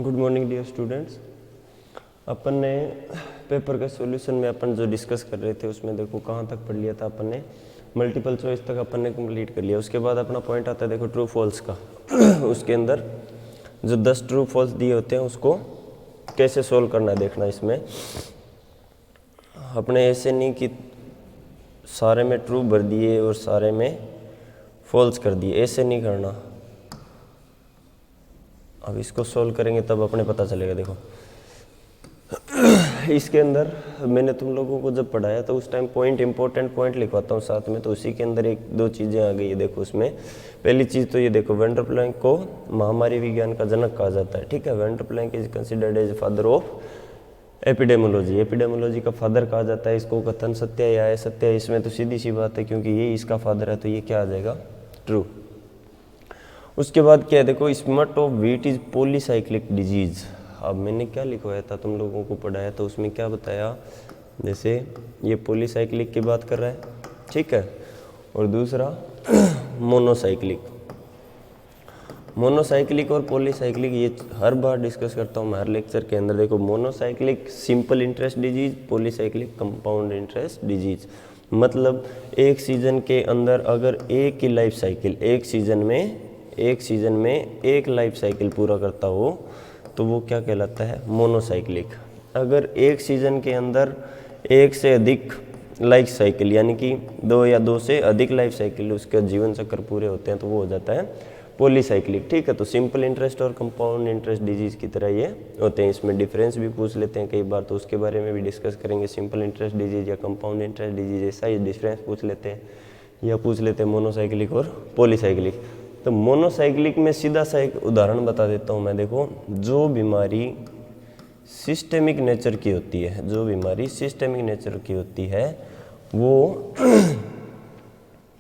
Good morning dear students. अपन ने paper के सॉल्यूशन में अपन जो डिस्कस कर रहे थे उसमें देखो कहाँ तक पढ़ लिया था अपन ने, मल्टीपल चॉइस तक अपन ने कंप्लीट कर लिया। उसके बाद अपना पॉइंट आता है देखो ट्रू फॉल्स का। उसके अंदर जो 10 ट्रू फॉल्स दिए होते हैं उसको कैसे सोल्व करना है देखना। इसमें अपने ऐसे नहीं कि सारे में ट्रू भर दिए और सारे में फॉल्स कर दिए, ऐसे नहीं करना। अब इसको सोल्व करेंगे तब अपने पता चलेगा। देखो इसके अंदर मैंने तुम लोगों को जब पढ़ाया तो उस टाइम पॉइंट, इंपॉर्टेंट पॉइंट लिखवाता हूँ साथ में, तो उसी के अंदर एक दो चीज़ें आ गई है। देखो उसमें पहली चीज़ तो ये देखो, वेंडर प्लैंक को महामारी विज्ञान का जनक कहा जाता है। ठीक है, Vanderplank is considered as father of epidemiology, epidemiology का फादर कहा जाता है इसको। कथन सत्य है या असत्य है, इसमें तो सीधी सी बात है क्योंकि ये इसका फादर है तो ये क्या आ जाएगा, ट्रू। उसके बाद क्या है देखो, smut of wheat is polycyclic disease. अब मैंने क्या लिखवाया था तुम लोगों को पढ़ाया तो उसमें क्या बताया, जैसे ये पॉलीसाइक्लिक की बात कर रहा है, ठीक है, और दूसरा मोनोसाइक्लिक। मोनोसाइक्लिक और पॉलीसाइक्लिक ये हर बार डिस्कस करता हूँ मैं हर लेक्चर के अंदर। देखो monocyclic simple interest disease, polycyclic compound interest disease. मतलब एक सीजन के अंदर अगर एक ही लाइफ साइकिल एक सीजन में एक लाइफ साइकिल पूरा करता हो तो वो क्या कहलाता है, मोनोसाइक्लिक। अगर एक सीजन के अंदर एक से अधिक लाइफ साइकिल यानी कि दो या दो से अधिक लाइफ साइकिल उसके जीवन चक्र पूरे होते हैं तो वो हो जाता है पॉलीसाइक्लिक। ठीक है, तो सिंपल इंटरेस्ट और कंपाउंड इंटरेस्ट डिजीज की तरह ये होते हैं। इसमें डिफरेंस भी पूछ लेते हैं कई बार, तो उसके बारे में भी डिस्कस करेंगे। सिंपल इंटरेस्ट डिजीज या कंपाउंड इंटरेस्ट डिजीज, ऐसा ही डिफरेंस पूछ लेते हैं या पूछ लेते हैं मोनोसाइक्लिक और पॉलीसाइक्लिक। तो मोनोसाइक्लिक में सीधा सा एक उदाहरण बता देता हूँ मैं। देखो जो बीमारी सिस्टेमिक नेचर की होती है, जो बीमारी सिस्टेमिक नेचर की होती है वो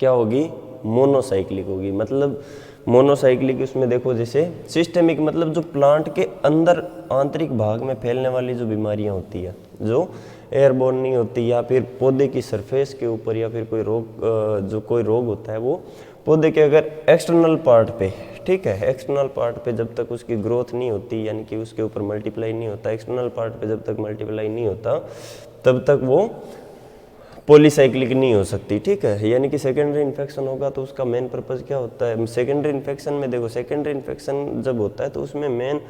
क्या होगी, मोनोसाइक्लिक होगी। मतलब मोनोसाइक्लिक उसमें देखो जैसे सिस्टेमिक मतलब जो प्लांट के अंदर आंतरिक भाग में फैलने वाली जो बीमारियां होती है, जो एयरबोर्न नहीं होती, या फिर पौधे की सरफेस के ऊपर, या फिर कोई रोग जो कोई रोग होता है वो पौधे के अगर एक्सटर्नल पार्ट पे, ठीक है, एक्सटर्नल पार्ट पे जब तक उसकी ग्रोथ नहीं होती यानी कि उसके ऊपर मल्टीप्लाई नहीं होता, एक्सटर्नल पार्ट पे जब तक मल्टीप्लाई नहीं होता तब तक वो पॉलीसाइक्लिक नहीं हो सकती। ठीक है, यानी कि सेकेंडरी इन्फेक्शन होगा तो उसका मेन पर्पस क्या होता है। सेकेंडरी इन्फेक्शन में देखो, सेकेंडरी इन्फेक्शन जब होता है तो उसमें मेन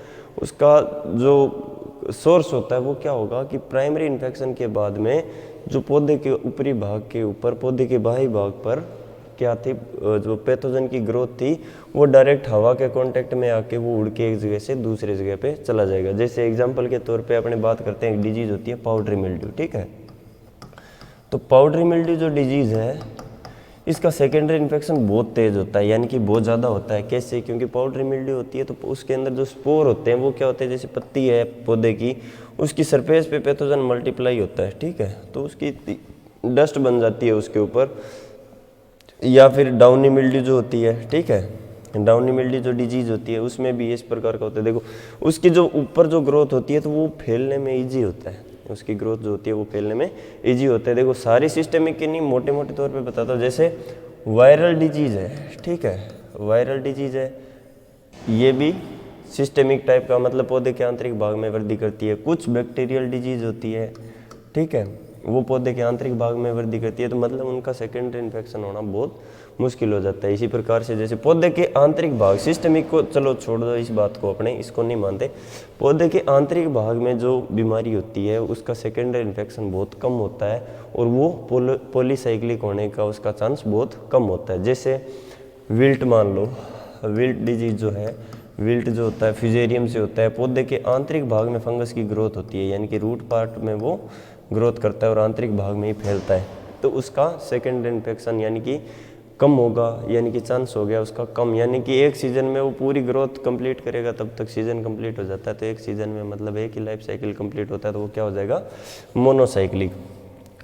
उसका जो सोर्स होता है वो क्या होगा कि प्राइमरी इन्फेक्शन के बाद में जो पौधे के ऊपरी भाग के ऊपर, पौधे के बाहरी भाग पर क्या थी, जो पैथोजन की ग्रोथ थी वो डायरेक्ट हवा के कांटेक्ट में आके वो उड़ के एक जगह से दूसरी जगह पे चला जाएगा। जैसे एग्जांपल के तौर पे अपने बात करते हैं, एक डिजीज होती है पाउडरी मिल्ड्यू। ठीक है, तो पाउडरी मिल्ड्यू जो डिजीज है इसका सेकेंडरी इन्फेक्शन बहुत तेज होता है, यानी कि बहुत ज़्यादा होता है। कैसे, क्योंकि पाउडरी मिल्ड्यू होती है तो उसके अंदर जो स्पोर होते हैं वो क्या होते हैं, जैसे पत्ती है पौधे की, उसकी सरफेस पे पैथोजन मल्टीप्लाई होता है। ठीक है, तो उसकी डस्ट बन जाती है उसके ऊपर। या फिर डाउनी मिल्ड्यू जो होती है, ठीक है, डाउनी मिल्ड्यू जो डिजीज होती है उसमें भी इस प्रकार का होता है। देखो उसकी जो ऊपर जो ग्रोथ होती है तो वो फैलने में ईजी होता है, उसकी ग्रोथ जो होती है वो फैलने में ईजी होता है। देखो सारी सिस्टेमिक की नहीं, मोटे मोटे तौर पे बताता हूँ। जैसे वायरल डिजीज है, ठीक है, वायरल डिजीज है, ये भी सिस्टेमिक टाइप का, मतलब पौधे के आंतरिक भाग में वृद्धि करती है। कुछ बैक्टीरियल डिजीज होती है, ठीक है, वो पौधे के आंतरिक भाग में वृद्धि करती है, तो मतलब उनका सेकेंडरी इन्फेक्शन होना बहुत मुश्किल हो जाता है। इसी प्रकार से जैसे पौधे के आंतरिक भाग, सिस्टेमिक को चलो छोड़ दो इस बात को, अपने इसको नहीं मानते, पौधे के आंतरिक भाग में जो बीमारी होती है उसका सेकेंडरी इन्फेक्शन बहुत कम होता है और वो पॉलीसाइक्लिक होने का उसका चांस बहुत कम होता है। जैसे विल्ट मान लो, विल्ट डिजीज जो है, विल्ट जो होता है फ्यूजेरियम से होता है। पौधे के आंतरिक भाग में फंगस की ग्रोथ होती है, यानी कि रूट पार्ट में वो ग्रोथ करता है और आंतरिक भाग में ही फैलता है, तो उसका सेकेंडरी इन्फेक्शन यानी कि कम होगा, यानी कि चांस हो गया उसका कम। यानी कि एक सीजन में वो पूरी ग्रोथ कंप्लीट करेगा तब तक सीजन कंप्लीट हो जाता है, तो एक सीजन में मतलब एक ही लाइफ साइकिल कंप्लीट होता है तो वो क्या हो जाएगा, मोनोसाइक्लिक।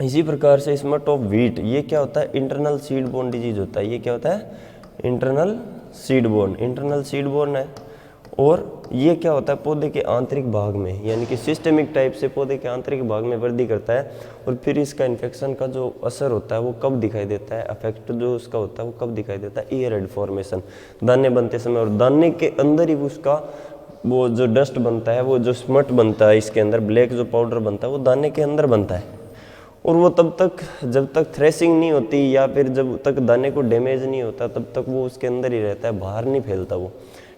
इसी प्रकार से स्मट ऑफ व्हीट, ये क्या होता है, इंटरनल सीड बोर्न डिजीज होता है। ये क्या होता है, internal seed borne, internal seed borne है। और ये क्या होता है, पौधे के आंतरिक भाग में, यानी कि सिस्टेमिक टाइप से पौधे के आंतरिक भाग में वृद्धि करता है। और फिर इसका इन्फेक्शन का जो असर होता है वो कब दिखाई देता है, अफेक्ट जो उसका होता है वो कब दिखाई देता है, ईयर हेड फॉर्मेशन, दाने बनते समय, और दाने के अंदर ही उसका वो जो डस्ट बनता है, वो जो स्मट बनता है इसके अंदर, ब्लैक जो पाउडर बनता है वो दाने के अंदर बनता है, और वो तब तक जब तक थ्रेसिंग नहीं होती या फिर जब तक दाने को डैमेज नहीं होता तब तक वो उसके अंदर ही रहता है, बाहर नहीं फैलता वो,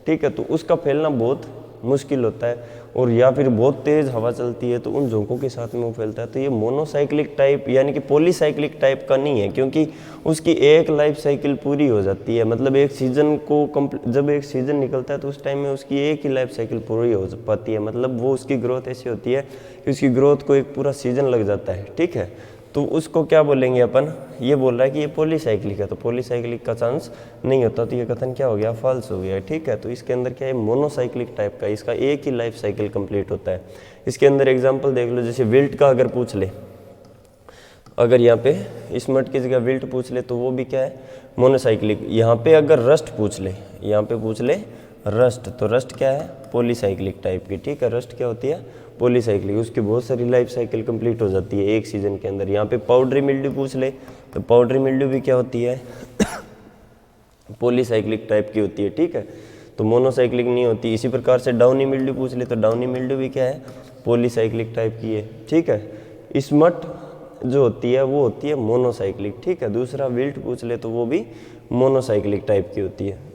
ठीक है। तो उसका फैलना बहुत मुश्किल होता है, और या फिर बहुत तेज़ हवा चलती है तो उन झोंकों के साथ में वो फैलता है। तो ये मोनोसाइक्लिक टाइप यानी कि पॉलीसाइक्लिक टाइप का नहीं है, क्योंकि उसकी एक लाइफ साइकिल पूरी हो जाती है, मतलब एक सीज़न को जब एक सीज़न निकलता है तो उस टाइम में उसकी एक ही लाइफ साइकिल पूरी हो पाती है, मतलब वो उसकी ग्रोथ ऐसी होती है कि उसकी ग्रोथ को एक पूरा सीज़न लग जाता है, ठीक है। तो उसको क्या बोलेंगे अपन, ये बोल रहा है कि ये पॉलीसाइक्लिक है, तो पॉलीसाइक्लिक का चांस नहीं होता, तो ये कथन क्या हो गया, फॉल्स हो गया, ठीक है। तो इसके अंदर क्या है, मोनोसाइक्लिक टाइप का, इसका एक ही लाइफ साइकिल कंप्लीट होता है। इसके अंदर एग्जांपल देख लो, जैसे विल्ट का अगर पूछ ले, अगर यहाँ पे स्मट की जगह विल्ट पूछ ले तो वो भी क्या है, मोनोसाइक्लिक। यहाँ पे अगर रस्ट पूछ ले, यहाँ पे पूछ ले रस्ट, तो रस्ट क्या है, पॉलीसाइक्लिक टाइप की, ठीक है। रस्ट क्या होती है, पॉलीसाइक्लिक, उसकी बहुत सारी लाइफ साइकिल कंप्लीट हो जाती है एक सीजन के अंदर। यहाँ पे पाउडरी मिल्ड्यू पूछ ले तो पाउडरी मिल्ड्यू भी क्या होती है, पॉलीसाइक्लिक टाइप की होती है, ठीक है, तो मोनोसाइक्लिक नहीं होती। इसी प्रकार से डाउनी मिल्ड्यू पूछ ले तो डाउनी मिल्ड्यू भी क्या है, पॉलीसाइक्लिक टाइप की है, ठीक है। स्मट जो होती है वो होती है मोनोसाइक्लिक, ठीक है। दूसरा विल्ट पूछ ले तो वो भी मोनोसाइक्लिक टाइप की होती है।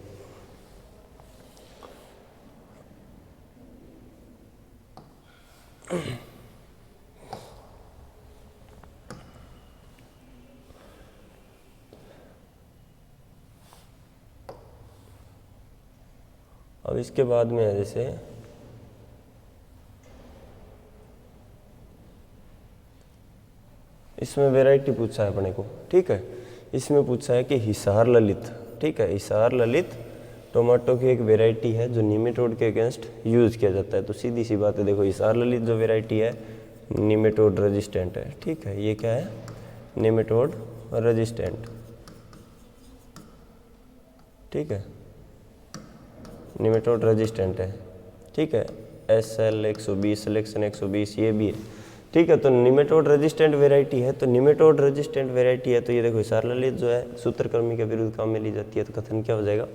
अब इसके बाद में है जैसे इसमें वैरायटी पूछा है अपने को, ठीक है। इसमें पूछा है कि हिसार ललित, ठीक है, हिसार ललित टोमेटो की एक वैरायटी है जो निमेटोड के अगेंस्ट यूज किया जाता है। तो सीधी सी बात है, देखो हिसार ललित जो वैरायटी है निमेटोड रेजिस्टेंट है, ठीक है, ये क्या है, निमेटोड रेजिस्टेंट, ठीक है, निमेटोड रेजिस्टेंट है, ठीक है। SL 120 सिलेक्शन 120 ये भी है, ठीक है। तो निमेटोड रेजिस्टेंट वैरायटी है, तो निमेटोड रेजिस्टेंट वैरायटी है, तो ये देखो हिसार ललित जो है सूत्रकृमि के विरुद्ध काम में ली जाती है, तो कथन क्या हो जाएगा,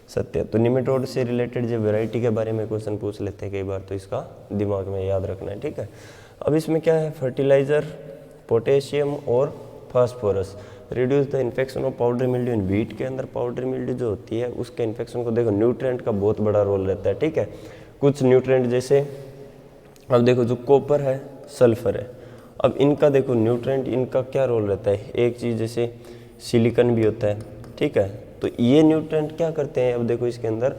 सत्य। तो निमेटोड से रिलेटेड जो वैरायटी के बारे में क्वेश्चन पूछ लेते हैं कई बार, तो इसका दिमाग में याद रखना है, ठीक है। अब इसमें क्या है, फर्टिलाइजर, पोटेशियम और phosphorus reduce the infection of powder mildew in wheat. के अंदर पाउडर मिल्ड्यू जो होती है उसके इन्फेक्शन को देखो, न्यूट्रिएंट का बहुत बड़ा रोल रहता है, ठीक है। कुछ न्यूट्रिएंट जैसे अब देखो जो कॉपर है, सल्फर है, अब इनका देखो न्यूट्रिएंट, इनका क्या रोल रहता है, एक चीज़ जैसे सिलिकॉन भी होता है, ठीक है। तो ये न्यूट्रिएंट क्या करते हैं, अब देखो इसके अंदर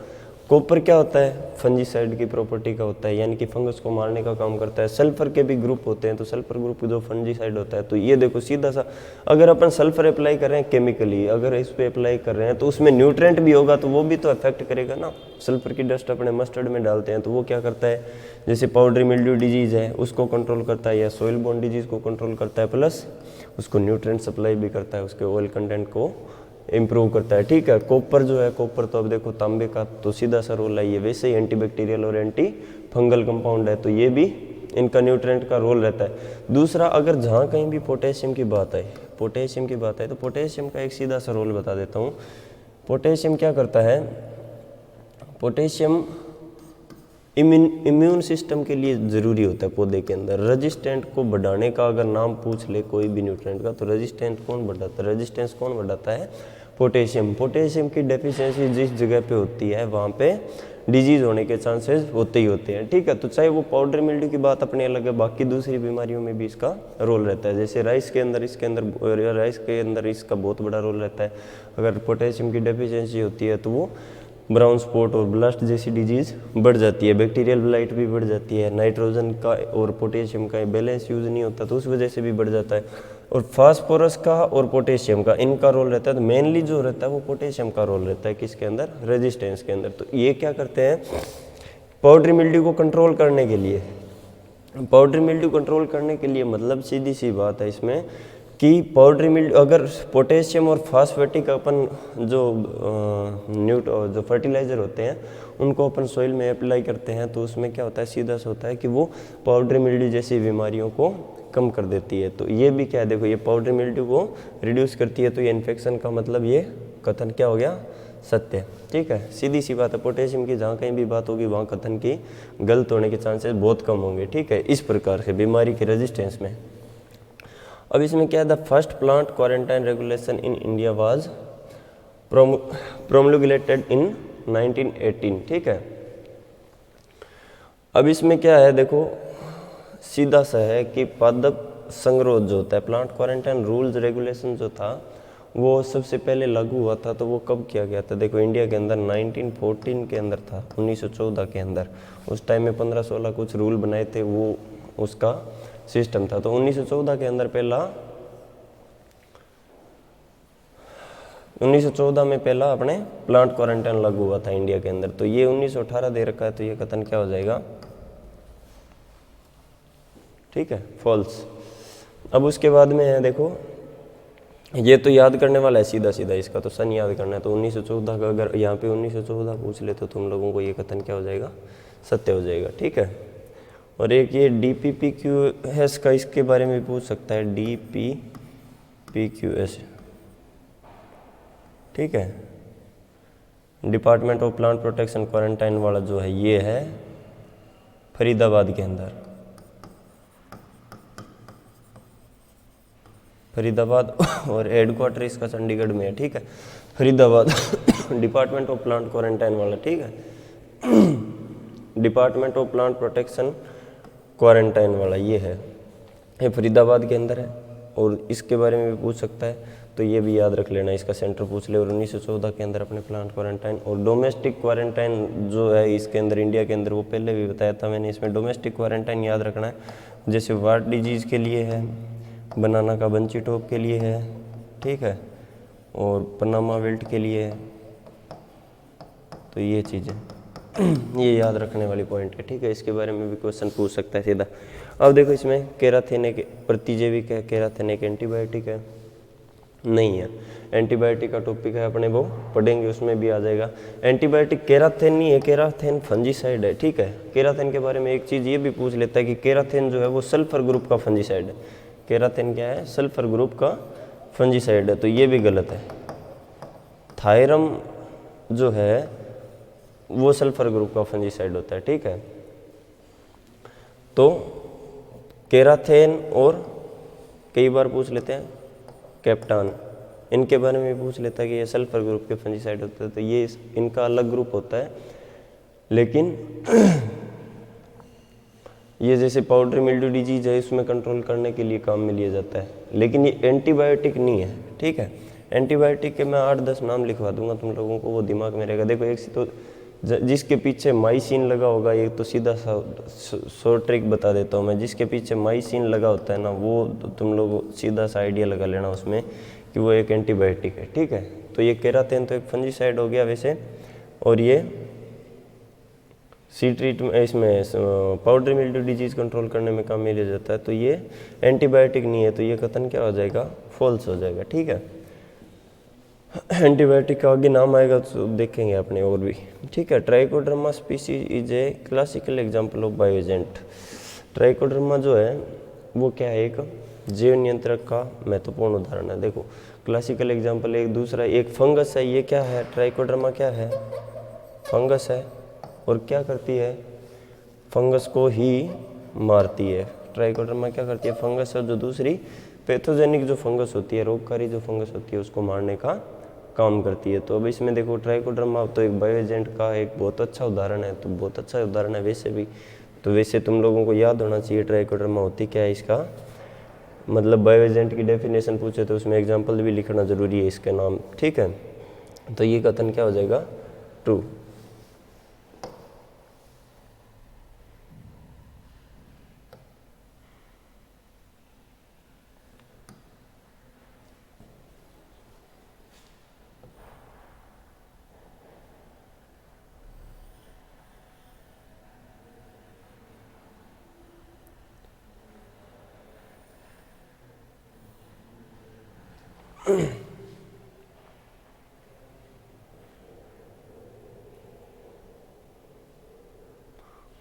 कॉपर क्या होता है, फंजीसाइड की प्रॉपर्टी का होता है, यानी कि फंगस को मारने का काम करता है। सल्फर के भी ग्रुप होते हैं, तो सल्फर ग्रुप जो फंजीसाइड होता है, तो ये देखो सीधा सा अगर अपन सल्फर अप्लाई कर रहे हैं केमिकली, अगर इस पे अप्लाई कर रहे हैं तो उसमें न्यूट्रिएंट भी होगा तो वो भी तो अफेक्ट करेगा ना। सल्फर की डस्ट अपने मस्टर्ड में डालते हैं तो वो क्या करता है, जैसे पाउडरी मिल्ड्यू डिजीज है उसको कंट्रोल करता है, या सॉइल बोर्न डिजीज को कंट्रोल करता है, प्लस उसको न्यूट्रिएंट सप्लाई भी करता है, उसके ऑयल कंटेंट को इम्प्रूव करता है, ठीक है। कॉपर जो है, कॉपर तो अब देखो तांबे का तो सीधा सा रोल है, ये वैसे ही एंटीबैक्टीरियल और एंटी फंगल कंपाउंड है, तो ये भी इनका न्यूट्रिएंट का रोल रहता है। दूसरा, अगर जहाँ कहीं भी पोटेशियम की बात है, पोटेशियम की बात है, तो पोटेशियम का एक सीधा सा रोल बता देता हूँ। पोटेशियम क्या करता है, पोटेशियम इम्यून सिस्टम के लिए ज़रूरी होता है पौधे के अंदर। रेजिस्टेंट को बढ़ाने का अगर नाम पूछ ले कोई भी न्यूट्रिएंट का, तो रेजिस्टेंट कौन बढ़ाता है, रेजिस्टेंस कौन बढ़ाता है, पोटेशियम। पोटेशियम की डेफिशिएंसी जिस जगह पे होती है वहाँ पे डिजीज़ होने के चांसेस होते ही होते हैं, ठीक है। तो चाहे वो पाउडर मिल्ड्यू की बात अपनी अलग है, बाकी दूसरी बीमारियों में भी इसका रोल रहता है। जैसे राइस के अंदर इसका बहुत बड़ा रोल रहता है। अगर पोटेशियम की डेफिशिएंसी होती है तो वो ब्राउन स्पॉट और ब्लास्ट जैसी डिजीज़ बढ़ जाती है, बैक्टीरियल ब्लाइट भी बढ़ जाती है, नाइट्रोजन का और पोटेशियम का बैलेंस यूज़ नहीं होता तो उस वजह से भी बढ़ जाता है। और फास्फोरस का और पोटेशियम का इनका रोल रहता है, तो मेनली जो रहता है वो पोटेशियम का रोल रहता है किसके अंदर, रेजिस्टेंस के अंदर। तो ये क्या करते हैं, पाउडरी मिल्ड्यू को कंट्रोल करने के लिए, पाउडरी मिल्ड्यू कंट्रोल करने के लिए मतलब सीधी सी बात है इसमें कि पाउडरी मिल्ड्यू, अगर पोटेशियम और फास्फेटिक अपन जो फर्टिलाइज़र होते हैं उनको अपन सॉइल में अप्लाई करते हैं तो उसमें क्या होता है, सीधा सा होता है कि वो पाउडरी मिल्ड्यू जैसी बीमारियों को कम कर देती है। तो ये भी क्या है, देखो ये पाउडरी मिल्ड्यू को रिड्यूस करती है, तो ये इन्फेक्शन का मतलब ये कथन क्या हो गया, सत्य। ठीक है, सीधी सी बात है, पोटेशियम की जहाँ कहीं भी बात होगी वहाँ कथन की गलत होने के चांसेस बहुत कम होंगे। ठीक है, इस प्रकार से बीमारी के रेजिस्टेंस में। अब इसमें क्या है, the first plant quarantine regulation in India was promulgated in 1918। ठीक है, अब इसमें क्या है, देखो सीधा सा है कि पादप संगरोध जो होता है, प्लांट क्वारंटाइन रूल्स रेगुलेशन जो था वो सबसे पहले लागू हुआ था, तो वो कब किया गया था, देखो इंडिया के अंदर 1914 के अंदर था, 1914 के अंदर। उस टाइम में 15-16 कुछ रूल बनाए थे, वो उसका सिस्टम था। तो 1914 के अंदर 1914 में पहला अपने प्लांट क्वारंटाइन लागू हुआ था इंडिया के अंदर। तो ये 1918 दे रखा है, तो ये कथन क्या हो जाएगा, ठीक है, फॉल्स। अब उसके बाद में है, देखो ये तो याद करने वाला है सीधा सीधा, इसका तो सन याद करना है। तो 1914 का अगर यहाँ पे 1914 पूछ ले तो तुम लोगों को ये कथन क्या हो जाएगा, सत्य हो जाएगा। ठीक है, और एक ये DPPQS का इसके बारे में पूछ सकता है, DPPQS। ठीक है, department of plant protection quarantine वाला जो है ये है फरीदाबाद के अंदर, फरीदाबाद, और हेडक्वार्टर इसका चंडीगढ़ में है। ठीक है, Faridabad department of plant quarantine वाला। ठीक है, department of plant protection quarantine वाला ये है, ये फरीदाबाद के अंदर है, और इसके बारे में भी पूछ सकता है, तो ये भी याद रख लेना, इसका सेंटर पूछ ले। और 1914 के अंदर अपने प्लांट क्वारंटाइन और डोमेस्टिक क्वारंटाइन जो है इसके अंदर इंडिया के अंदर, वो पहले भी बताया था मैंने, इसमें डोमेस्टिक क्वारंटाइन याद रखना है, जैसे वार्ट डिजीज़ के लिए है, बनाना का बंची टॉप के लिए है, ठीक है, और पनामा विल्ट के लिए है। तो ये चीज़ें ये याद रखने वाली पॉइंट है। ठीक है, इसके बारे में भी क्वेश्चन पूछ सकता है सीधा। अब देखो इसमें केराथिन एक प्रतिजैविक है, केराथिन एक एंटीबायोटिक है, नहीं है। एंटीबायोटिक का टॉपिक है अपने वो पढ़ेंगे, उसमें भी आ जाएगा। एंटीबायोटिक केराथिन नहीं है, केराथिन फंजीसाइड है। ठीक है, केराथिन के बारे में एक चीज़ ये भी पूछ लेता है कि केराथिन जो है वो सल्फर ग्रुप का फंजीसाइड है। केराथिन क्या है, सल्फर ग्रुप का फंजीसाइड है, तो ये भी गलत है। थायरम जो है वो सल्फर ग्रुप का फंजीसाइड होता है। ठीक है, तो केराथिन और कई बार पूछ लेते हैं कैप्टान, इनके बारे में पूछ लेता है कि ये सल्फर ग्रुप के फंजीसाइड होते हैं, तो ये इनका अलग ग्रुप होता है। लेकिन ये जैसे पाउडर मिल्ड्यू डिजीज है, इसमें कंट्रोल करने के लिए काम में लिया जाता है, लेकिन ये एंटीबायोटिक नहीं है। ठीक है, एंटीबायोटिक के मैं 8-10 नाम लिखवा दूंगा तुम लोगों को, वो दिमाग में रहेगा। देखो एक तो जिसके पीछे माइसिन लगा होगा, ये तो सीधा सा शॉर्ट ट्रिक बता देता हूँ मैं, जिसके पीछे माइसिन लगा होता है ना, वो तो तुम लोग सीधा सा आइडिया लगा लेना उसमें कि वो एक एंटीबायोटिक है। ठीक है, तो ये केरातिन तो एक फंजीसाइड हो गया वैसे, और ये सी ट्रीटमेंट इसमें पाउडर मिल्ड्यू डिजीज कंट्रोल करने में काम में लिया जाता है, तो ये एंटीबायोटिक नहीं है, तो ये कथन क्या हो जाएगा, फॉल्स हो जाएगा। ठीक है, एंटीबायोटिक का आगे नाम आएगा तो देखेंगे अपने और भी। ठीक है, trichoderma species is a classical example of bio agent. Trichoderma जो है वो क्या है, एक जैव नियंत्रक का महत्वपूर्ण उदाहरण है। देखो क्लासिकल एग्जांपल एक, दूसरा एक फंगस है, ये क्या है, ट्राइकोडर्मा क्या है, फंगस है, और क्या करती है, फंगस को ही मारती है। ट्राइकोडर्मा क्या करती है, फंगस है, जो दूसरी पैथोजेनिक जो फंगस होती है, रोगकारी जो फंगस होती है, उसको मारने का काम करती है। तो अब इसमें देखो ट्राइकोडर्मा तो एक बायो एजेंट का एक बहुत अच्छा उदाहरण है, तो बहुत अच्छा उदाहरण है वैसे भी, तो वैसे तुम लोगों को याद होना चाहिए ट्राइकोडर्मा होती क्या है, इसका मतलब बायो एजेंट की डेफिनेशन पूछे तो उसमें एग्जाम्पल भी लिखना जरूरी है इसके नाम। ठीक है, तो ये कथन क्या हो जाएगा, ट्रू।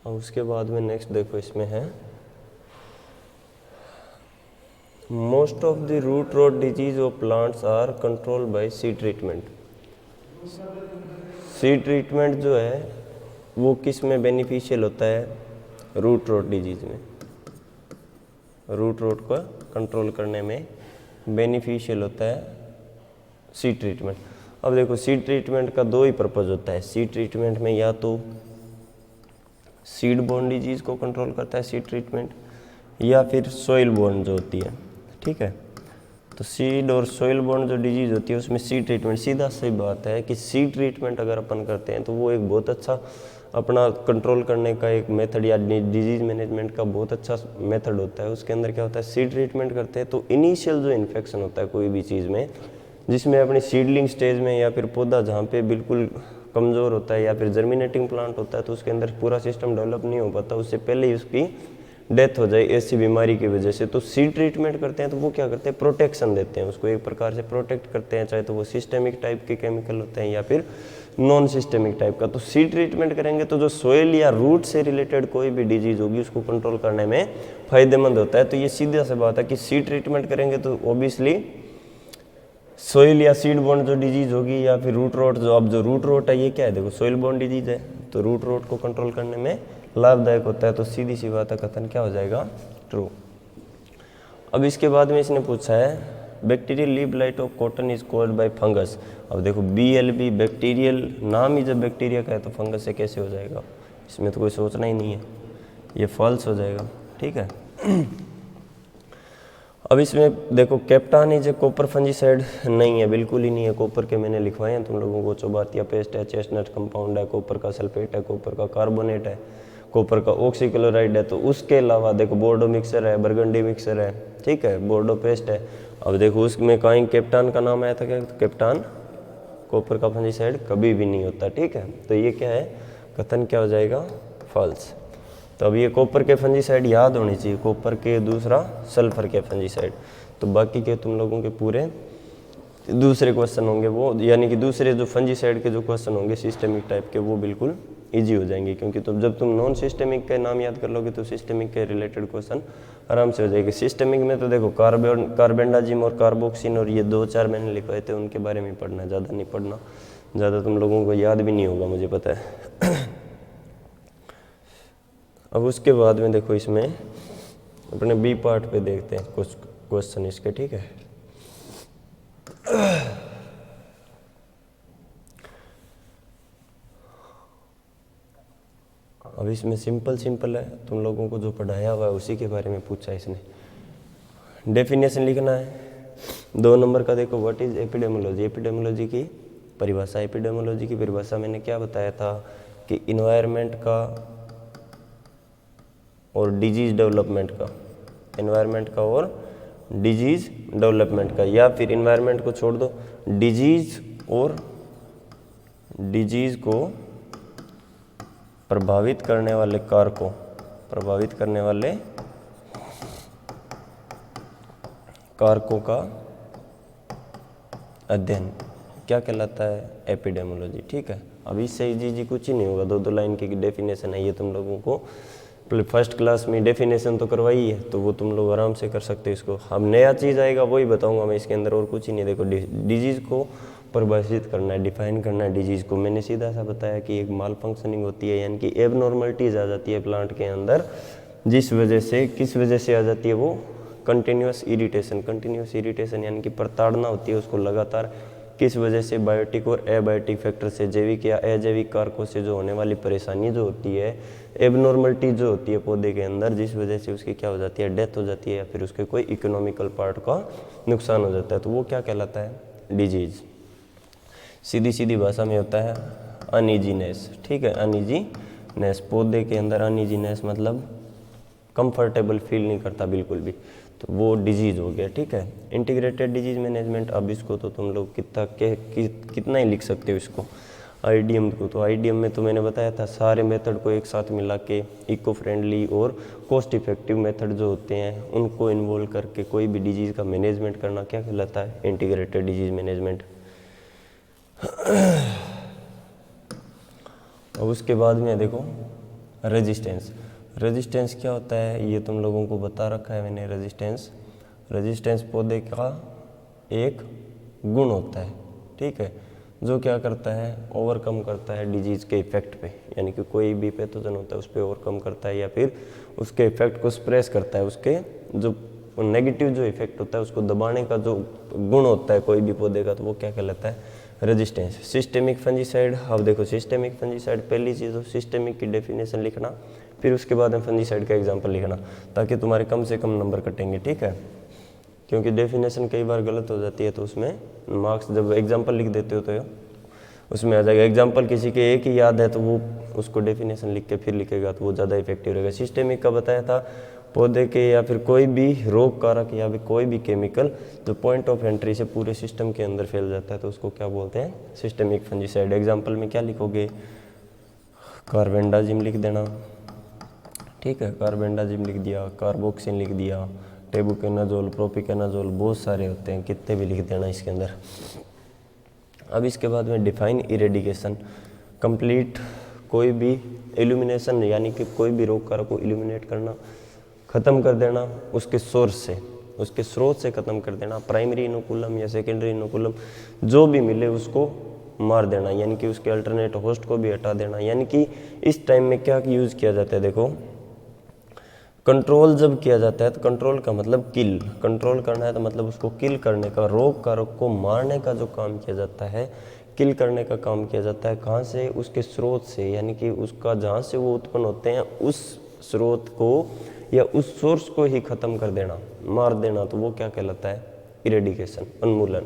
और उसके बाद में नेक्स्ट देखो इसमें है, most of the root rot disease of plants are controlled by seed treatment. Seed treatment जो है वो किस में बेनिफिशियल होता है? रूट रॉट डिजीज में, रूट रॉट को कंट्रोल करने में बेनिफिशियल होता है सीड ट्रीटमेंट। अब देखो सीड ट्रीटमेंट का दो ही पर्पज़ होता है। सीड ट्रीटमेंट में या तो सीड बोर्न डिजीज़ को कंट्रोल करता है सीड ट्रीटमेंट, या फिर सोइल बोर्न जो होती है, ठीक है। तो सीड और सोइल बोर्न जो डिजीज़ होती है उसमें सीड ट्रीटमेंट, सीधा सही बात है कि सीड ट्रीटमेंट अगर अपन करते हैं तो वो एक बहुत अच्छा अपना कंट्रोल करने का एक मेथड या डिजीज़ मैनेजमेंट का बहुत अच्छा मेथड होता है। उसके अंदर क्या होता है, सीड ट्रीटमेंट करते हैं तो इनिशियल जो इन्फेक्शन होता है कोई भी चीज़ में, जिसमें अपनी सीडलिंग स्टेज में या फिर पौधा जहाँ पे बिल्कुल कमज़ोर होता है या फिर जर्मिनेटिंग प्लांट होता है, तो उसके अंदर पूरा सिस्टम डेवलप नहीं हो पाता, उससे पहले ही उसकी डेथ हो जाए ऐसी बीमारी की वजह से। तो सीड ट्रीटमेंट करते हैं तो वो क्या करते हैं, प्रोटेक्शन देते हैं उसको, एक प्रकार से प्रोटेक्ट करते हैं, चाहे तो वो सिस्टेमिक टाइप के केमिकल होते हैं या फिर नॉन सिस्टेमिक टाइप का। तो सीड ट्रीटमेंट करेंगे तो जो सोइल या रूट से रिलेटेड कोई भी डिजीज होगी उसको कंट्रोल करने में फायदेमंद होता है। तो ये सीधा सी बात है कि सीड ट्रीटमेंट करेंगे तो ऑब्वियसली सोइल या सीड बोर्न जो डिजीज होगी या फिर रूट रॉट, जो अब जो रूट रॉट है ये क्या है, देखो सोइल बोर्न डिजीज है, तो रूट रॉट को कंट्रोल करने में लाभदायक होता है। तो सीधी सी बात है, कथन क्या हो जाएगा, ट्रू। अब इसके बाद में इसने पूछा है bacterial leaf light of cotton is caused by fungus. अब देखो BLB बैक्टीरियल, नाम ही जब बैक्टीरिया का है तो फंगस से कैसे हो जाएगा, इसमें तो कोई सोचना ही नहीं है, ये फॉल्स हो जाएगा, ठीक है। अब इसमें देखो captan is a copper fungicide, नहीं है, बिल्कुल ही नहीं है। कॉपर के मैंने लिखवाए हैं तुम लोगों को, चौबातिया पेस्ट है, चेस्टनट कंपाउंड है, कॉपर का सल्फेट है, कॉपर का कार्बोनेट है, कॉपर का ऑक्सीक्लोराइड है। तो उसके अलावा देखो बोर्डो मिक्सर है, बरगंडी मिक्सर है, ठीक है, बोर्डो पेस्ट है। अब देखो उसमें कहीं कैप्टान का नाम आया था क्या, तो कैप्टान कॉपर का फंजीसाइड कभी भी नहीं होता, ठीक है। तो ये क्या है, कथन क्या हो जाएगा, फॉल्स। तो अब ये कॉपर के फंजीसाइड याद होनी चाहिए, कॉपर के, दूसरा सल्फर के फंजीसाइड। तो बाकी के तुम लोगों के पूरे दूसरे क्वेश्चन होंगे वो, यानी कि दूसरे जो फंजीसाइड के जो क्वेश्चन होंगे सिस्टेमिक टाइप के, वो बिल्कुल इजी हो जाएंगे, क्योंकि तो जब तुम नॉन सिस्टेमिक के नाम याद कर लोगे तो सिस्टेमिक के रिलेटेड क्वेश्चन आराम से हो जाएंगे। सिस्टेमिक में तो देखो कार्बेंडाजिम और कार्बोक्सिन और ये 2-4 मैंने लिखवाए थे, उनके बारे में पढ़ना है, ज़्यादा नहीं पढ़ना, ज़्यादा तुम लोगों को याद भी नहीं होगा मुझे पता है। अब उसके बाद में देखो इसमें अपने बी पार्ट पे देखते हैं कुछ क्वेश्चन इसके, ठीक है। अब इसमें सिंपल है, तुम लोगों को जो पढ़ाया हुआ है उसी के बारे में पूछा है इसने। डेफिनेशन लिखना है 2 नंबर का। देखो व्हाट इज एपिडेमोलॉजी, एपिडेमोलॉजी की परिभाषा, एपिडेमोलॉजी की परिभाषा मैंने क्या बताया था कि इन्वायरमेंट का और डिजीज डेवलपमेंट का, एनवायरनमेंट का और डिजीज डेवलपमेंट का, या फिर एनवायरनमेंट को छोड़ दो, डिजीज और डिजीज को प्रभावित करने वाले कारकों, प्रभावित करने वाले कारकों का अध्ययन क्या कहलाता है, एपिडेमोलॉजी, ठीक है। अब इससे जी कुछ ही नहीं होगा, 2 लाइन की डेफिनेशन है, ये तुम लोगों को फर्स्ट क्लास में डेफिनेशन तो करवाई है, तो वो तुम लोग आराम से कर सकते हो इसको। अब नया चीज़ आएगा वही बताऊंगा मैं इसके अंदर, और कुछ ही नहीं। देखो डिजीज़ को परिभाषित करना है, डिफाइन करना है डिजीज़ को। मैंने सीधा सा बताया कि एक माल फंक्शनिंग होती है, यानी कि एबनॉर्मलिटीज़ आ जाती है प्लांट के अंदर, जिस वजह से, किस वजह से आ जाती है वो, कंटिन्यूस इरिटेशन यानी कि प्रताड़ना होती है उसको लगातार, किस वजह से, बायोटिक और एबायोटिक फैक्टर से, जैविक या अजैविक कारकों से जो होने वाली परेशानी जो होती है, एबनॉर्मलिटी जो होती है पौधे के अंदर, जिस वजह से उसकी क्या हो जाती है, डेथ हो जाती है, या फिर उसके कोई इकोनॉमिकल पार्ट का नुकसान हो जाता है, तो वो क्या कहलाता है, डिजीज। सीधी भाषा में होता है अनइजीनेस, ठीक है, अनइजीनेस, पौधे के अंदर अनइजीनेस मतलब कंफर्टेबल फील नहीं करता बिल्कुल भी, तो वो डिजीज़ हो गया, ठीक है। इंटीग्रेटेड डिजीज मैनेजमेंट, अब इसको तो तुम लोग कितना ही लिख सकते हो इसको, आईडीएम को। तो आईडीएम में तो मैंने बताया था सारे मेथड को एक साथ मिला के इको फ्रेंडली और कॉस्ट इफेक्टिव मेथड जो होते हैं उनको इन्वॉल्व करके कोई भी डिजीज़ का मैनेजमेंट करना क्या कहलाता है, इंटीग्रेटेड डिजीज मैनेजमेंट। और उसके बाद में देखो रेजिस्टेंस क्या होता है, ये तुम लोगों को बता रखा है मैंने। रेजिस्टेंस पौधे का एक गुण होता है, ठीक है। जो क्या करता है, ओवरकम करता है डिजीज़ के इफेक्ट पे, यानी कि कोई भी पैथोजन होता है उस पर ओवरकम करता है या फिर उसके इफेक्ट को सप्रेस करता है, उसके जो नेगेटिव जो इफेक्ट होता है उसको दबाने का जो गुण होता है कोई भी पौधे का, तो वो क्या कहलाता है, रेजिस्टेंस। सिस्टेमिक फंजीसाइड, अब देखो सिस्टेमिक फंजीसाइड, पहली चीज़ तो सिस्टेमिक की डेफिनेशन लिखना, फिर उसके बाद में फंजीसाइड का एग्जांपल लिखना, ताकि तुम्हारे कम से कम नंबर कटेंगे, ठीक है। क्योंकि डेफिनेशन कई बार गलत हो जाती है तो उसमें मार्क्स, जब एग्जांपल लिख देते हो तो उसमें आ जाएगा। एग्जांपल किसी के एक ही याद है तो वो उसको डेफिनेशन लिख के फिर लिखेगा तो वो ज़्यादा इफेक्टिव रहेगा। सिस्टेमिक का बताया था, पौधे के या फिर कोई भी रोग कारक या फिर कोई भी केमिकल जो पॉइंट ऑफ एंट्री से पूरे सिस्टम के अंदर फैल जाता है तो उसको क्या बोलते हैं, सिस्टेमिक फंजीसाइड। एग्जाम्पल में क्या लिखोगे, कार्बेंडाजिम लिख देना, ठीक है, कार्बेंडाजिम लिख दिया, कार्बोक्सिन लिख दिया, टेबुकेनाजोल, प्रोपिकेनाजोल, बहुत सारे होते हैं, कितने भी लिख देना इसके अंदर। अब इसके बाद में डिफाइन इरेडिकेशन, कंप्लीट कोई भी इल्यूमिनेशन, यानी कि कोई भी रोग कारक को इल्यूमिनेट करना, ख़त्म कर देना उसके सोर्स से, उसके स्रोत से ख़त्म कर देना। प्राइमरी इनोकुलम या सेकेंडरी इनोकुलम जो भी मिले उसको मार देना, यानी कि उसके अल्टरनेट होस्ट को भी हटा देना। यानी कि इस टाइम में क्या यूज़ किया जाता है, देखो कंट्रोल जब किया जाता है तो कंट्रोल का मतलब किल, कंट्रोल करना है तो मतलब उसको किल करने का, रोग कारक को मारने का जो काम किया जाता है, किल करने का काम किया जाता है। कहाँ से, उसके स्रोत से, यानी कि उसका जहाँ से वो उत्पन्न होते हैं उस स्रोत को या उस सोर्स को ही ख़त्म कर देना, मार देना, तो वो क्या कहलाता है, इरेडिकेशन, उन्मूलन,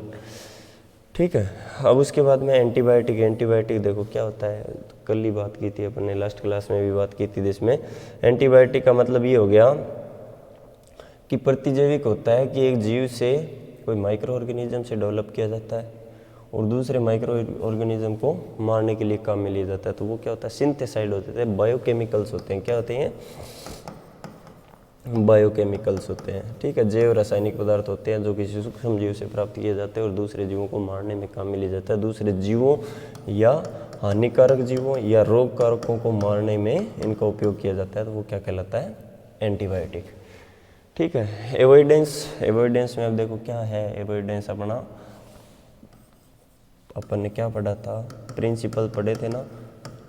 ठीक है। अब उसके बाद में एंटीबायोटिक, एंटीबायोटिक देखो क्या होता है, कल ही बात की थी अपन ने, लास्ट क्लास में भी बात की थी, जिसमें एंटीबायोटिक का मतलब ये हो गया कि प्रतिजैविक होता है कि एक जीव से, कोई माइक्रो ऑर्गेनिज्म से डेवलप किया जाता है और दूसरे माइक्रो ऑर्गेनिज्म को मारने के लिए काम में लिया जाता है, तो वो क्या होता है, सिंथेसाइड होते हैं, बायोकेमिकल्स होते हैं, क्या होते हैं, बायोकेमिकल्स होते हैं, ठीक है, जैव रासायनिक पदार्थ होते हैं जो किसी सूक्ष्म जीव से प्राप्त किए जाते हैं और दूसरे जीवों को मारने में काम में लिया जाता है। दूसरे जीवों या हानिकारक जीवों या रोग कारकों को मारने में इनका उपयोग किया जाता है, तो वो क्या कहलाता है, एंटीबायोटिक, ठीक है। एवॉइडेंस, एवॉइडेंस में अब देखो क्या है एवॉइडेंस, अपना अपन ने क्या पढ़ा था, प्रिंसिपल पढ़े थे ना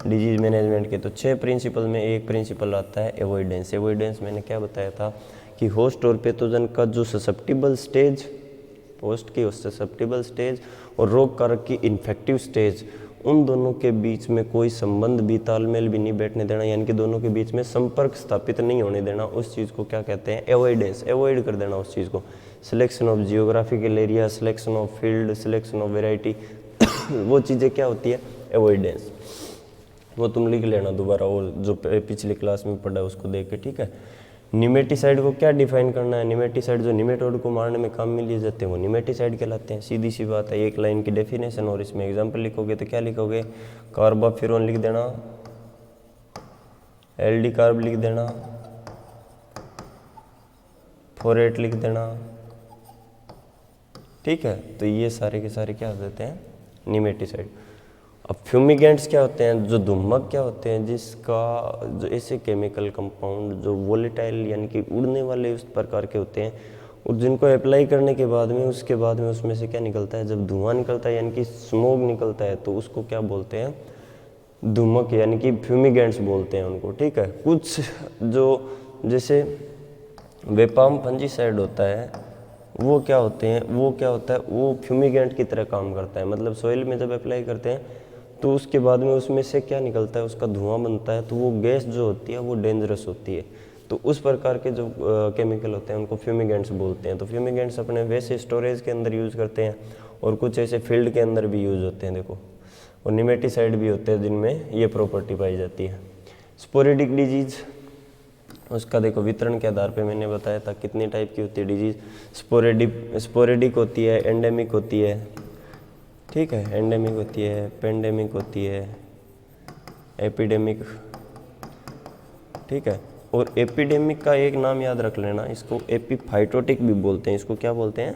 डिजीज मैनेजमेंट के, तो 6 प्रिंसिपल में एक प्रिंसिपल आता है एवॉइडेंस। एवॉइडेंस मैंने क्या बताया था कि होस्ट और पैथोजन का जो ससेप्टिबल स्टेज, होस्ट की ससेप्टिबल स्टेज और रोग कारक की इन्फेक्टिव स्टेज, उन दोनों के बीच में कोई संबंध भी, तालमेल भी नहीं बैठने देना, यानी कि दोनों के बीच में संपर्क स्थापित नहीं होने देना, उस चीज़ को क्या कहते हैं, एवॉइडेंस, एवॉइड कर देना उस चीज़ को। Selection of geographical area, selection of field, selection of variety, वो चीज़ें क्या होती है, एवॉइडेंस। वो तुम लिख लेना दोबारा, और जो पिछली क्लास में पढ़ा है उसको देख के, ठीक है। निमेटिसाइड को क्या डिफाइन करना है, निमेटिसाइड जो निमेटोड को मारने में काम में लिए जाते हैं वो निमेटिसाइड कहलाते हैं, सीधी सी बात है, एक लाइन की डेफिनेशन और इसमें एग्जांपल लिखोगे तो क्या लिखोगे, कार्बाफ्यूरॉन लिख देना, एल्डी कार्ब लिख देना, फोरेट लिख देना, ठीक है। तो ये सारे के सारे क्या हो जाते हैं, निमेटिसाइड। अब फ्यूमिगेंट्स क्या होते हैं, जो धूमक क्या होते हैं, जिसका जो ऐसे केमिकल कंपाउंड जो वोलेटाइल यानी कि उड़ने वाले उस प्रकार के होते हैं और जिनको अप्लाई करने के बाद में, उसके बाद में उसमें से क्या निकलता है, जब धुआं निकलता है यानी कि स्मोक निकलता है, तो उसको क्या बोलते हैं, धूमक, यानी कि फ्यूमिगेंट्स बोलते हैं उनको, ठीक है। कुछ जो जैसे वेपाम फंजीसाइड होता है वो क्या होते हैं, वो क्या होता है, वो फ्यूमिगेंट की तरह काम करता है, मतलब सॉइल में जब अप्लाई करते हैं तो उसके बाद में उसमें से क्या निकलता है, उसका धुआं बनता है, तो वो गैस जो होती है वो डेंजरस होती है, तो उस प्रकार के जो केमिकल होते हैं उनको फ्यूमिगेंट्स बोलते हैं। तो फ्यूमिगेंट्स अपने वैसे स्टोरेज के अंदर यूज़ करते हैं और कुछ ऐसे फील्ड के अंदर भी यूज़ होते हैं, देखो, और निमेटिसाइड भी होते हैं जिनमें ये प्रॉपर्टी पाई जाती है। स्पोरेडिक डिजीज, उसका देखो वितरण के आधार पे मैंने बताया था कितने टाइप की होती है डिजीज, स्पोरेडिक होती है, एंडेमिक होती है, ठीक है, एंडेमिक होती है, पेंडेमिक होती है, एपिडेमिक, ठीक है। और एपिडेमिक का एक नाम याद रख लेना, इसको एपीफाइटोटिक भी बोलते हैं, इसको क्या बोलते हैं,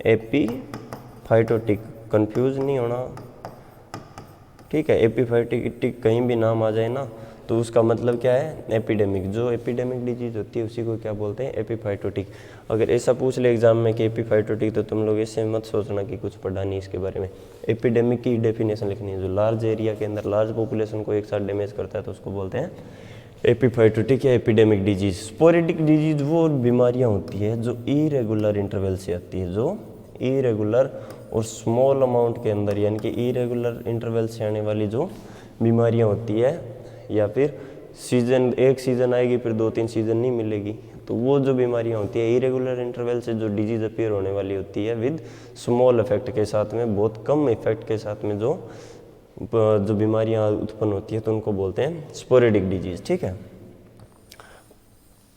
एपीफाइटोटिक, कंफ्यूज नहीं होना, ठीक है। एपीफाइटोटिक कहीं भी नाम आ जाए ना तो उसका मतलब क्या है, एपिडेमिक। जो एपिडेमिक डिजीज होती है उसी को क्या बोलते हैं, एपिफाइटोटिक। अगर ऐसा पूछ ले एग्जाम में कि एपिफाइटोटिक, तो तुम लोग ऐसे मत सोचना कि कुछ पढ़ा नहीं इसके बारे में। एपिडेमिक की डेफिनेशन लिखनी है, जो लार्ज एरिया के अंदर लार्ज पॉपुलेशन को एक साथ डैमेज करता है तो उसको बोलते हैं एपिफाइटोटिक या एपिडेमिक डिजीज। स्पोरेडिक डिजीज वो बीमारियां होती है जो इरेगुलर इंटरवल से आती है, जो इरेगुलर और स्मॉल अमाउंट के अंदर, यानी कि इरेगुलर इंटरवल से आने वाली जो बीमारियां होती है, या फिर सीजन, एक सीजन आएगी फिर 2-3 सीजन नहीं मिलेगी, तो वो जो बीमारियां होती है इरेगुलर इंटरवल से जो डिजीज अपीयर होने वाली होती है विद स्मॉल इफेक्ट के साथ में, बहुत कम इफेक्ट के साथ में जो बीमारियां उत्पन्न होती है, तो उनको बोलते हैं स्पोरेडिक डिजीज। ठीक है।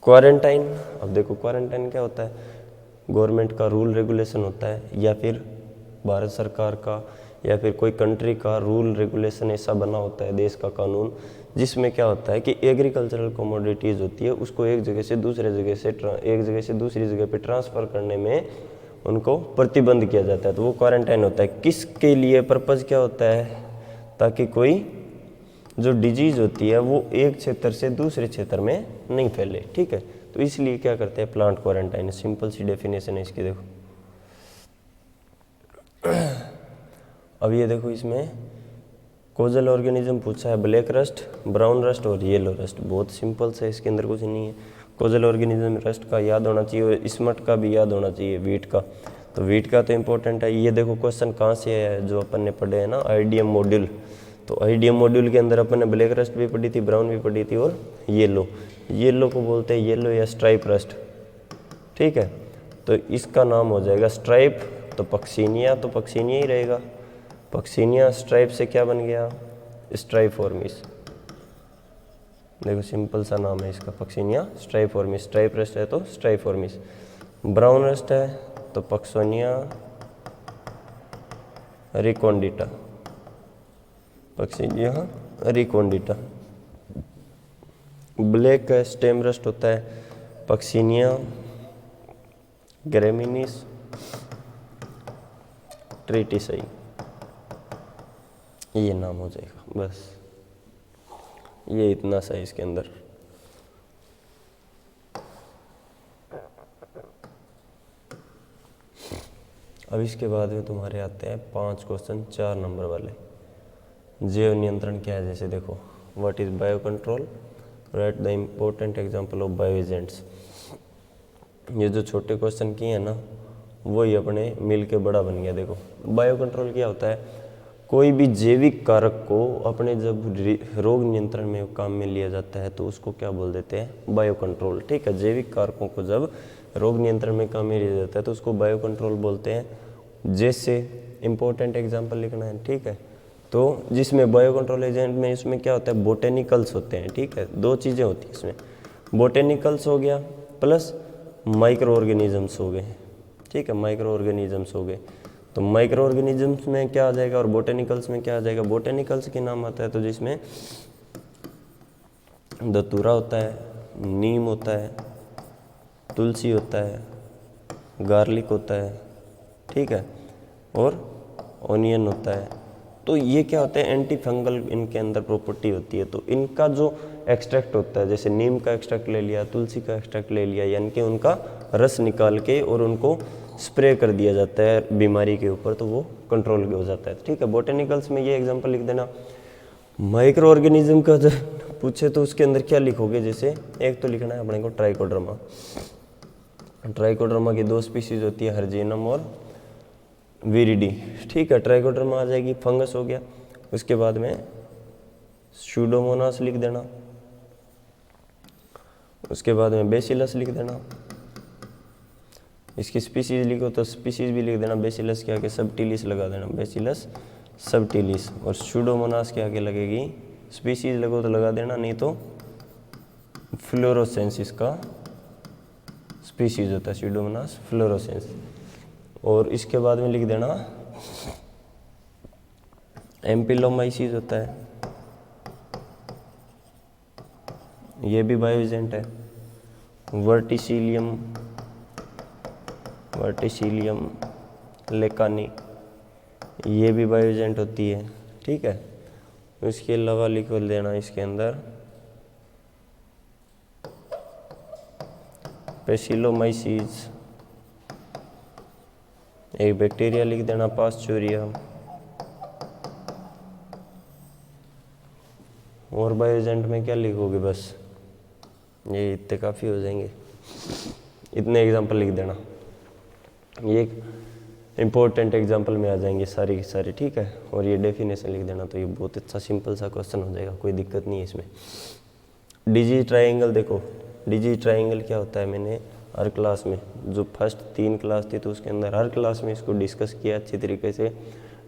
क्वारंटाइन, अब देखो क्वारंटाइन क्या होता है, गवर्नमेंट का रूल रेगुलेशन होता है, या फिर भारत सरकार का या फिर कोई कंट्री का रूल रेगुलेशन ऐसा बना होता है, देश का कानून, जिसमें क्या होता है कि एग्रीकल्चरल कमोडिटीज़ होती है उसको एक जगह से दूसरी जगह पे ट्रांसफ़र करने में उनको प्रतिबंध किया जाता है, तो वो क्वारंटाइन होता है। किसके लिए, पर्पज़ क्या होता है, ताकि कोई जो डिजीज़ होती है वो एक क्षेत्र से दूसरे क्षेत्र में नहीं फैले। ठीक है, तो इसलिए क्या करते हैं, प्लांट क्वारंटाइन। सिंपल सी डेफिनेशन है इसकी, देखो। अब ये देखो, इसमें कोजल ऑर्गेनिज्म पूछा है, ब्लैक रस्ट, ब्राउन रस्ट और येलो रस्ट। बहुत सिंपल सा है, इसके अंदर कुछ नहीं है। कोजल ऑर्गेनिज्म रस्ट का याद होना चाहिए और स्मट का भी याद होना चाहिए, वीट का। तो वीट का तो इंपॉर्टेंट है। ये देखो क्वेश्चन कहाँ से आया है, जो अपन ने पढ़े हैं ना आईडीएम मॉड्यूल। तो आईडीएम मॉड्यूल के अंदर अपन ने ब्लैक रस्ट भी पढ़ी थी, ब्राउन भी पढ़ी थी, और येलो को बोलते हैं येलो या स्ट्राइप रस्ट। ठीक है, तो इसका नाम हो जाएगा स्ट्राइप, तो पक्सीनिया ही रहेगा। पक्सीनिया स्ट्राइप से क्या बन गया, स्ट्राइफॉर्मिस। देखो सिंपल सा नाम है इसका, पक्सीनिया स्ट्राइफॉर्मिस। स्ट्राइप रस्ट है तो स्ट्राइफॉर्मिस। ब्राउन रस्ट है तो पक्सोनिया रिकोंडिटा, पक्सीनिया रिकोंडिटा। ब्लैक स्टेम रस्ट होता है पक्सीनिया ग्रेमिनिस ट्रिटिसाई, ये नाम हो जाएगा बस। ये इतना सा है इसके अंदर। अब इसके बाद में तुम्हारे आते हैं 5 क्वेश्चन 4 नंबर वाले। जैव नियंत्रण क्या है, जैसे देखो, what is bio control, right the important example of bio agents. ये जो छोटे क्वेश्चन किए हैं ना, वही अपने मिल के बड़ा बन गया। देखो बायो कंट्रोल क्या होता है, कोई भी जैविक कारक को अपने जब रोग नियंत्रण में काम में लिया जाता है तो उसको क्या बोल देते हैं, बायो कंट्रोल। ठीक है, जैविक कारकों को जब रोग नियंत्रण में काम में लिया जाता है तो उसको बायो कंट्रोल बोलते हैं। जैसे इंपॉर्टेंट एग्जांपल लिखना है, ठीक है, तो जिसमें बायो कंट्रोल एजेंट में इसमें क्या होता है, बोटेनिकल्स होते हैं। ठीक है, 2 चीज़ें होती हैं इसमें, बोटेनिकल्स हो गया प्लस माइक्रो ऑर्गेनिजम्स हो गए। ठीक है, माइक्रो ऑर्गेनिजम्स हो गए। तो माइक्रो ऑर्गेनिजम्स में क्या आ जाएगा और बोटेनिकल्स में क्या आ जाएगा। बोटेनिकल्स के नाम आता है तो जिसमें धतूरा होता है, नीम होता है, तुलसी होता है, गार्लिक होता है, ठीक है, और ऑनियन होता है। तो ये क्या होता है, एंटी फंगल इनके अंदर प्रॉपर्टी होती है। तो इनका जो एक्सट्रैक्ट होता है, जैसे नीम का एक्सट्रैक्ट ले लिया, तुलसी का एक्सट्रैक्ट ले लिया, यानी कि उनका रस निकाल के और उनको स्प्रे कर दिया जाता है बीमारी के ऊपर, तो वो कंट्रोल हो जाता है। ठीक है, बोटेनिकल्स में ये एग्जांपल लिख देना। माइक्रो ऑर्गेनिज्म का जब पूछे तो उसके अंदर क्या लिखोगे, जैसे एक तो लिखना है अपने को ट्राइकोडर्मा। ट्राइकोडर्मा की 2 स्पीसीज होती है, हर्जेनम और विरिडी। ठीक है, ट्राइकोडर्मा आ जाएगी, फंगस हो गया। उसके बाद में स्यूडोमोनास लिख देना, उसके बाद में बेसिलस लिख देना। इसकी स्पीसीज लिखो तो स्पीसीज भी लिख देना, बेसिलस के आगे सबटिलिस लगा देना, बेसिलस सबटिलिस। और स्यूडोमोनास के आगे लगेगी, स्पीसीज लगो तो लगा देना, नहीं तो फ्लोरोसेंसिस का स्पीसीज होता है स्यूडोमोनास फ्लोरोसेंस। और इसके बाद में लिख देना एम्पिलोमाइसिस होता है, ये भी बायो एजेंट है। वर्टिसिलियम लेकानी, ये भी बायो एजेंट होती है। ठीक है, इसके अलावा लिख देना इसके अंदर पेसिलोमाइसिस, एक बैक्टीरिया लिख देना पास्चुरिया, और बायो एजेंट में क्या लिखोगे, बस ये इतने काफ़ी हो जाएंगे, इतने एग्जाम्पल लिख देना, ये एक इम्पोर्टेंट एग्जाम्पल में आ जाएंगे सारी की सारी, ठीक है। और ये डेफिनेशन लिख देना, तो ये बहुत अच्छा सिंपल सा क्वेश्चन हो जाएगा, कोई दिक्कत नहीं है इसमें। डिजी ट्रायंगल देखो, डिजी ट्रायंगल क्या होता है, मैंने हर क्लास में, जो फर्स्ट 3 क्लास थी तो उसके अंदर हर क्लास में इसको डिस्कस किया अच्छी तरीके से।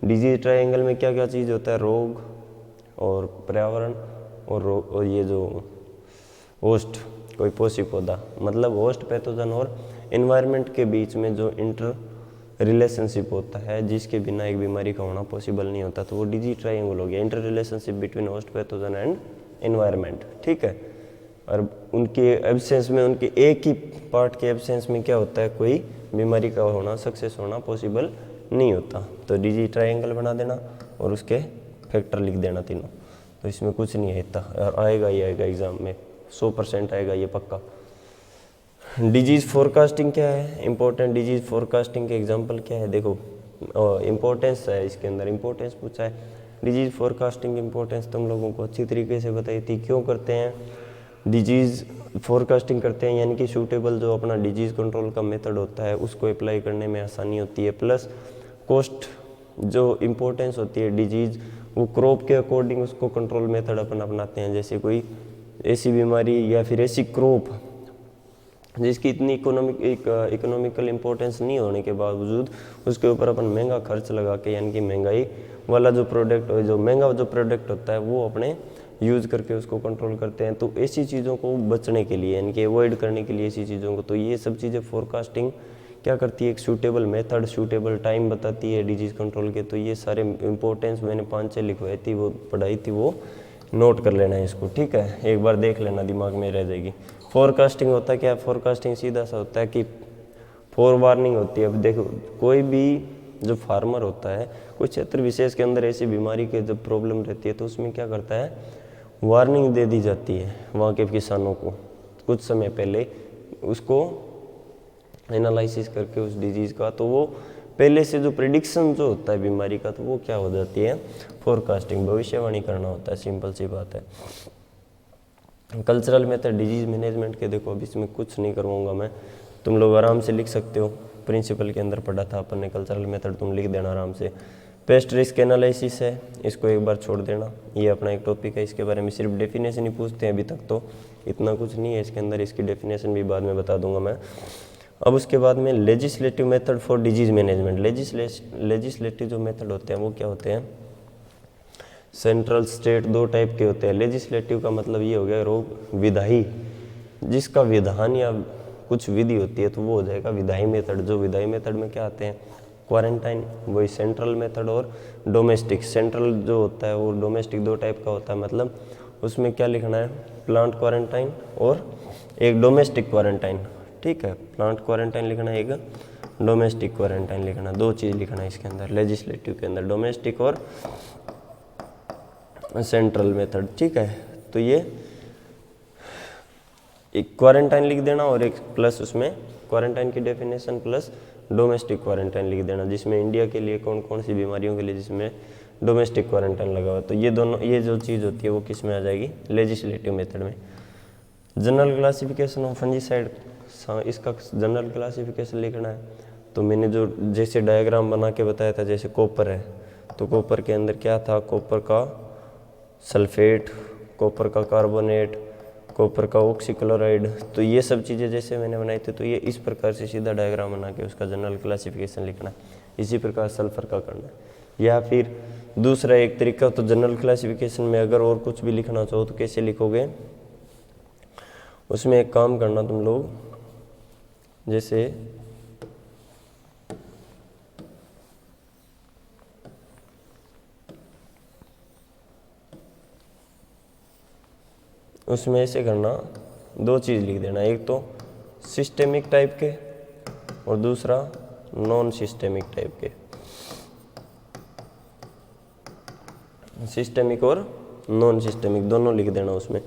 डिजी ट्रायंगल में क्या क्या चीज़ होता है, रोग और पर्यावरण और ये जो होस्ट कोई पोषी पौधा, मतलब होस्ट पैथोजन और एनवायरनमेंट के बीच में जो इंटर रिलेशनशिप होता है, जिसके बिना एक बीमारी का होना पॉसिबल नहीं होता, तो वो डिजी ट्रायंगल हो गया, inter relationship between host pathogen and environment, ठीक है। और उनके एब्सेंस में, उनके एक ही पार्ट के एब्सेंस में क्या होता है, कोई बीमारी का होना, सक्सेस होना पॉसिबल नहीं होता। तो डिजी ट्रायंगल बना देना और उसके फैक्टर लिख देना तीनों, तो इसमें कुछ नहीं है इतना, और आएगा ही आएगा एग्जाम में, 100% आएगा ये पक्का। डिजीज़ फोरकास्टिंग क्या है, इंपॉर्टेंट डिजीज़ फोरकास्टिंग के एग्जांपल क्या है, देखो इंपॉर्टेंस है इसके अंदर, इंपॉर्टेंस पूछा है। डिजीज़ फोरकास्टिंग इंपॉर्टेंस तुम लोगों को अच्छी तरीके से बताई थी। क्यों करते हैं डिजीज़ फोरकास्टिंग करते हैं, यानी कि सूटेबल जो अपना डिजीज़ कंट्रोल का मेथड होता है उसको अप्लाई करने में आसानी होती है, प्लस कॉस्ट जो इम्पोर्टेंस होती है डिजीज़, वो क्रॉप के अकॉर्डिंग उसको कंट्रोल मेथड अपन अपनाते हैं। जैसे कोई ऐसी बीमारी या फिर ऐसी क्रॉप जिसकी इतनी इकोनॉमिकल इम्पोर्टेंस नहीं होने के बावजूद उसके ऊपर अपन महंगा खर्च लगा के, यानी कि महंगाई वाला जो प्रोडक्ट, जो महंगा जो प्रोडक्ट होता है वो अपने यूज़ करके उसको कंट्रोल करते हैं। तो ऐसी चीज़ों को बचने के लिए, यानी कि अवॉइड करने के लिए ऐसी चीज़ों को, तो ये सब चीज़ें फोरकास्टिंग क्या करती है, एक सूटेबल मेथड, सूटेबल टाइम बताती है डिजीज़ कंट्रोल के। तो ये सारे इंपॉर्टेंस मैंने 5-6 लिखवाई थी, वो पढ़ाई थी, वो नोट कर लेना है इसको, ठीक है, एक बार देख लेना, दिमाग में रह जाएगी। फोरकास्टिंग होता है क्या, फोरकास्टिंग सीधा सा होता है कि फोर वार्निंग होती है। अब देखो कोई भी जो फार्मर होता है, कुछ क्षेत्र विशेष के अंदर ऐसी बीमारी के जब प्रॉब्लम रहती है तो उसमें क्या करता है, वार्निंग दे दी जाती है वहाँ के किसानों को कुछ समय पहले, उसको एनालिसिस करके उस डिजीज़ का, तो वो पहले से जो प्रिडिक्शन जो होता है बीमारी का, तो वो क्या हो जाती है, फोरकास्टिंग, भविष्यवाणी करना होता है, सिंपल सी बात है। कल्चरल मेथड डिजीज़ मैनेजमेंट के, देखो अब इसमें कुछ नहीं करवाऊंगा मैं, तुम लोग आराम से लिख सकते हो, प्रिंसिपल के अंदर पढ़ा था अपन ने कल्चरल मेथड, तुम लिख देना आराम से। पेस्ट रिस्क एनालिसिस है, इसको एक बार छोड़ देना, ये अपना एक टॉपिक है, इसके बारे में सिर्फ डेफिनेशन ही पूछते हैं अभी तक, तो इतना कुछ नहीं है इसके अंदर, इसकी डेफिनेशन भी बाद में बता दूंगा मैं। अब उसके बाद में legislative method for disease management. Legislative जो मेथड होते हैं वो क्या होते हैं, सेंट्रल स्टेट दो टाइप के होते हैं। लेजिस्लेटिव का मतलब ये हो गया रोग विधायी, जिसका विधान या कुछ विधि होती है तो वो हो जाएगा विधायी मेथड। जो विधायी मेथड में क्या आते हैं, क्वारंटाइन, वही सेंट्रल मेथड और डोमेस्टिक। सेंट्रल जो होता है वो डोमेस्टिक दो टाइप का होता है, मतलब उसमें क्या लिखना है, प्लांट क्वारंटाइन और एक डोमेस्टिक क्वारंटाइन, ठीक है, प्लांट क्वारंटाइन लिखना है, एक डोमेस्टिक क्वारंटाइन लिखना, दो चीज़ लिखना है इसके अंदर, लेजिस्लेटिव के अंदर, डोमेस्टिक और सेंट्रल मेथड, ठीक है। तो ये एक क्वारंटाइन लिख देना और एक प्लस उसमें क्वारंटाइन की डेफिनेशन प्लस डोमेस्टिक क्वारंटाइन लिख देना, जिसमें इंडिया के लिए कौन कौन सी बीमारियों के लिए जिसमें डोमेस्टिक क्वारंटाइन लगा हुआ। तो ये दोनों, ये जो चीज़ होती है वो किस में आ जाएगी, लेजिस्लेटिव मेथड में। जनरल क्लासिफिकेशन ऑफ फंजीसाइड, इसका जनरल क्लासिफिकेशन लिखना है। तो मैंने जो जैसे डायग्राम बना के बताया था, जैसे कॉपर है तो कॉपर के अंदर क्या था, कॉपर का सल्फेट, कॉपर का कार्बोनेट, कॉपर का ऑक्सीक्लोराइड, तो ये सब चीज़ें जैसे मैंने बनाई थी, तो ये इस प्रकार से सीधा डायग्राम बना के उसका जनरल क्लासिफिकेशन लिखना है। इसी प्रकार सल्फर का करना है। या फिर दूसरा एक तरीका, तो जनरल क्लासिफिकेशन में अगर और कुछ भी लिखना चाहो तो कैसे लिखोगे, उसमें एक काम करना तुम लोग, जैसे उसमें ऐसे करना, दो चीज़ लिख देना, एक तो सिस्टेमिक टाइप के और दूसरा नॉन सिस्टेमिक टाइप के। सिस्टेमिक और नॉन सिस्टेमिक दोनों लिख देना उसमें।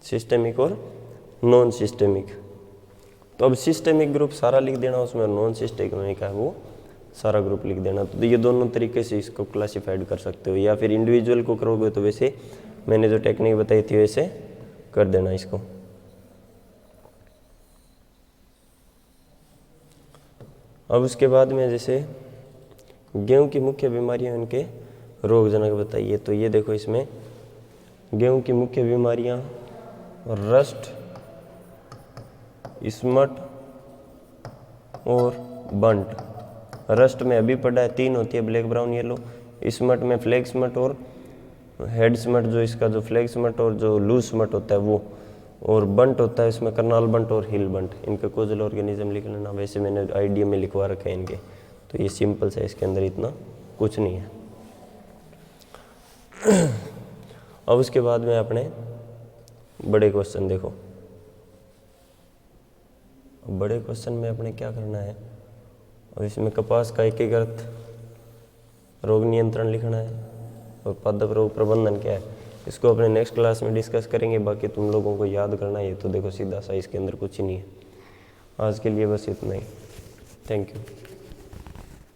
सिस्टेमिक और नॉन सिस्टेमिक। तो अब सिस्टेमिक ग्रुप सारा लिख देना उसमें, नॉन सिस्टेमिक है वो सारा ग्रुप लिख देना। तो ये दोनों तरीके से इसको क्लासिफाइड कर सकते हो, या फिर इंडिविजुअल को करोगे तो वैसे मैंने जो टेक्निक बताई थी वैसे कर देना इसको। अब उसके बाद में जैसे गेहूं की मुख्य बीमारियां, उनके रोगजनक बताइए। तो ये देखो इसमें गेहूं की मुख्य बीमारियां रस्ट, स्मट और बंट। रस्ट में अभी पढ़ा है 3 होती है, ब्लैक ब्राउन येलो। स्मट में फ्लैग स्मट और हेड स्मट, जो इसका जो फ्लैग स्मट और जो लूज स्मट होता है वो। और बंट होता है इसमें कर्नाल बंट और हिल बंट। इनका कोजल ऑर्गेनिज्म लिख लेना, वैसे मैंने आईडिया में लिखवा रखा है इनके। तो ये सिंपल सा, इसके अंदर इतना कुछ नहीं है। अब उसके बाद में अपने बड़े क्वेश्चन देखो। बड़े क्वेश्चन में अपने क्या करना है, और इसमें कपास का एकीकृत रोग नियंत्रण लिखना है और पादप रोग प्रबंधन क्या है, इसको अपने नेक्स्ट क्लास में डिस्कस करेंगे। बाकी तुम लोगों को याद करना है, तो देखो सीधा सा, इसके अंदर कुछ ही नहीं है। आज के लिए बस इतना ही। Thank you.